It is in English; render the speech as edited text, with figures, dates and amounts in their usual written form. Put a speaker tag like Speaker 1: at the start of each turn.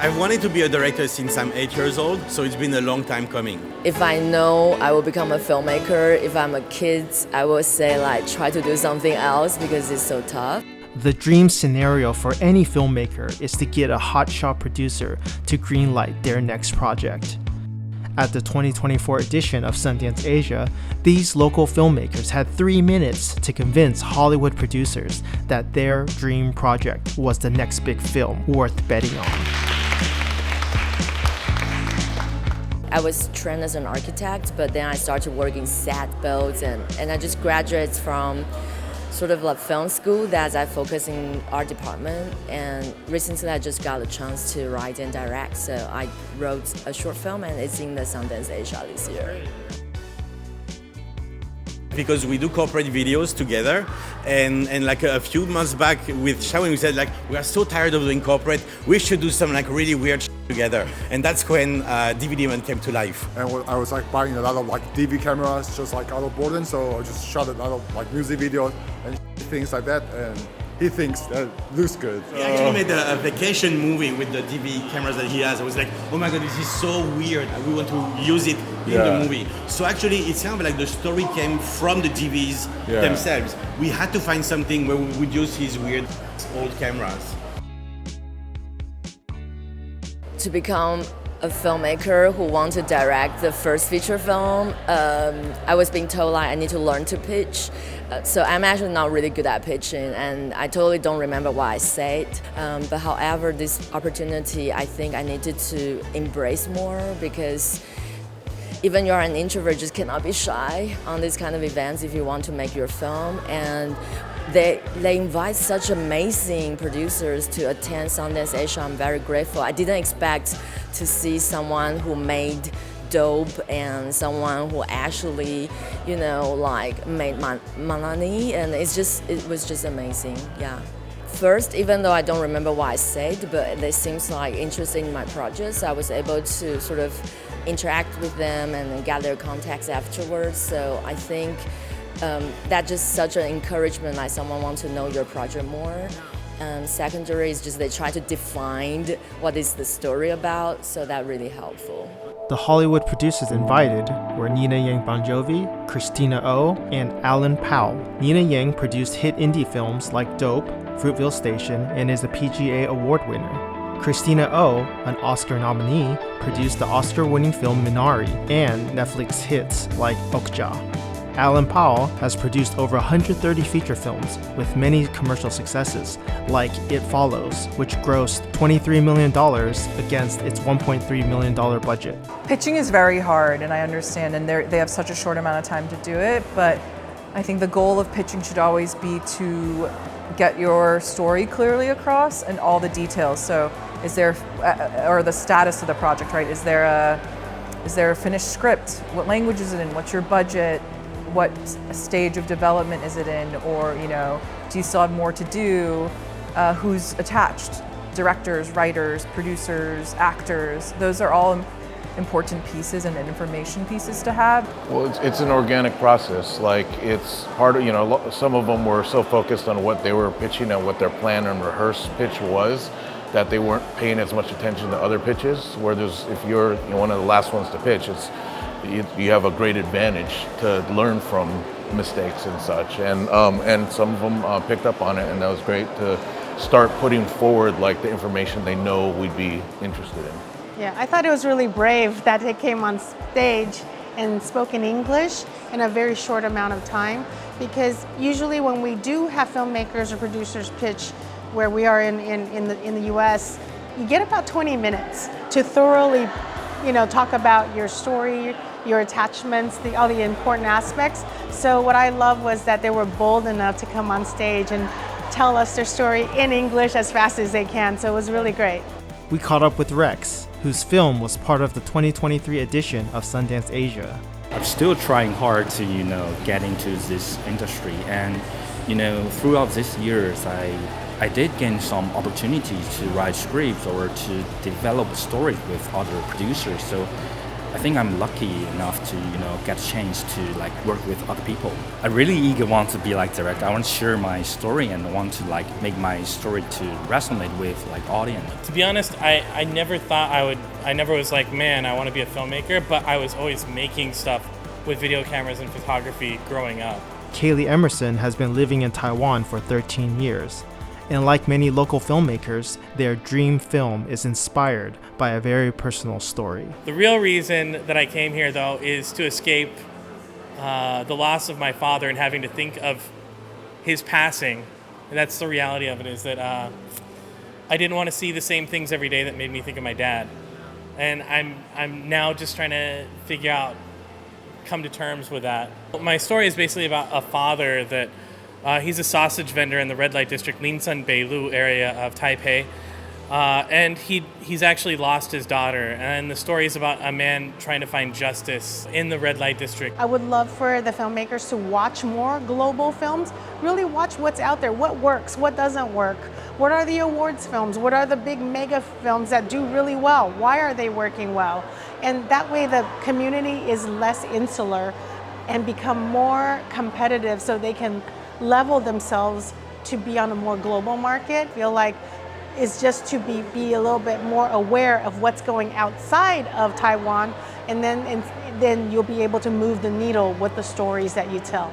Speaker 1: I've wanted to be a director since I'm 8 years old, so it's been a long time coming.
Speaker 2: If I know I will become a filmmaker, if I'm a kid, I will say like try to do something else because it's so tough.
Speaker 3: The dream scenario for any filmmaker is to get a hotshot producer to greenlight their next project. At the 2024 edition of Sundance Asia, these local filmmakers had 3 minutes to convince Hollywood producers that their dream project was the next big film worth betting on.
Speaker 2: I was trained as an architect, but then I started working set builds and I just graduated from sort of like film school that I focus in art department, and recently I just got a chance to write and direct, so I wrote a short film and it's in the Sundance Asia this year.
Speaker 1: Because we do corporate videos together, and like a few months back with Shawen, we said like, we are so tired of doing corporate, we should do some like really weird together, and that's when DVD Man came to life.
Speaker 4: And I was like buying a lot of like DV cameras just like out of boredom, so I just shot a lot of like music videos and things like that, and he thinks that looks good.
Speaker 1: He actually made a vacation movie with the DV cameras that he has. I was like, oh my god, this is so weird. We want to use it in the movie. So actually, it's kind of like the story came from the DVs themselves. We had to find something where we would use his weird old cameras.
Speaker 2: To become a filmmaker who wants to direct the first feature film, I was being told like I need to learn to pitch. So I'm actually not really good at pitching, and I totally don't remember what I said. But however, this opportunity, I think I needed to embrace more, because even you're an introvert, just cannot be shy on these kind of events if you want to make your film. And they invite such amazing producers to attend Sundance Asia. I'm very grateful. I didn't expect to see someone who made Dope and someone who actually, like made money, and it was just amazing. Yeah. First, even though I don't remember what I said, but they seems like interested in my projects, I was able to sort of interact with them and get their contacts afterwards. So I think that's just such an encouragement, like someone wants to know your project more. Secondary is just they try to define what is the story about, so that's really helpful.
Speaker 3: The Hollywood producers invited were Nina Yang Bongiovi, Christina Oh, and Alan Powell. Nina Yang produced hit indie films like Dope, Fruitville Station, and is a PGA award winner. Christina Oh, an Oscar nominee, produced the Oscar-winning film Minari and Netflix hits like Okja. Alan Powell has produced over 130 feature films with many commercial successes, like It Follows, which grossed $23 million against its $1.3 million budget.
Speaker 5: Pitching is very hard, and I understand, and they have such a short amount of time to do it, but I think the goal of pitching should always be to get your story clearly across and all the details. So is there, or the status of the project, right? Is there a finished script? What language is it in? What's your budget? What stage of development is it in? Or, do you still have more to do? Who's attached? Directors, writers, producers, actors. Those are all important pieces and information pieces to have.
Speaker 6: Well, it's an organic process. Like, it's hard, some of them were so focused on what they were pitching and what their plan and rehearsed pitch was that they weren't paying as much attention to other pitches. Whereas if you're one of the last ones to pitch, you have a great advantage to learn from mistakes and such, and some of them picked up on it, and that was great to start putting forward like the information they know we'd be interested in.
Speaker 7: Yeah, I thought it was really brave that they came on stage and spoke in English in a very short amount of time, because usually when we do have filmmakers or producers pitch where we are in the US, you get about 20 minutes to thoroughly talk about your story, your attachments, all the important aspects. So what I love was that they were bold enough to come on stage and tell us their story in English as fast as they can. So it was really great.
Speaker 3: We caught up with Rex, whose film was part of the 2023 edition of Sundance Asia.
Speaker 8: I'm still trying hard to, get into this industry, and, throughout these years, I did gain some opportunities to write scripts or to develop stories with other producers. So I think I'm lucky enough to, get a chance to like work with other people. I really eager want to be like director. I want to share my story and want to like make my story to resonate with like audience.
Speaker 9: To be honest, I never thought I never was like, man, I want to be a filmmaker, but I was always making stuff with video cameras and photography growing up.
Speaker 3: Kaylee Emerson has been living in Taiwan for 13 years. And like many local filmmakers, their dream film is inspired by a very personal story.
Speaker 9: The real reason that I came here, though, is to escape the loss of my father and having to think of his passing. And that's the reality of it, is that I didn't want to see the same things every day that made me think of my dad. And I'm now just trying to figure out, come to terms with that. My story is basically about a father that he's a sausage vendor in the red light district, Linsan Beilu area of Taipei. And he's actually lost his daughter. And the story is about a man trying to find justice in the red light district.
Speaker 7: I would love for the filmmakers to watch more global films, really watch what's out there, what works, what doesn't work. What are the awards films? What are the big mega films that do really well? Why are they working well? And that way the community is less insular and become more competitive, so they can level themselves to be on a more global market. Feel like it's just to be a little bit more aware of what's going outside of Taiwan, and then you'll be able to move the needle with the stories that you tell.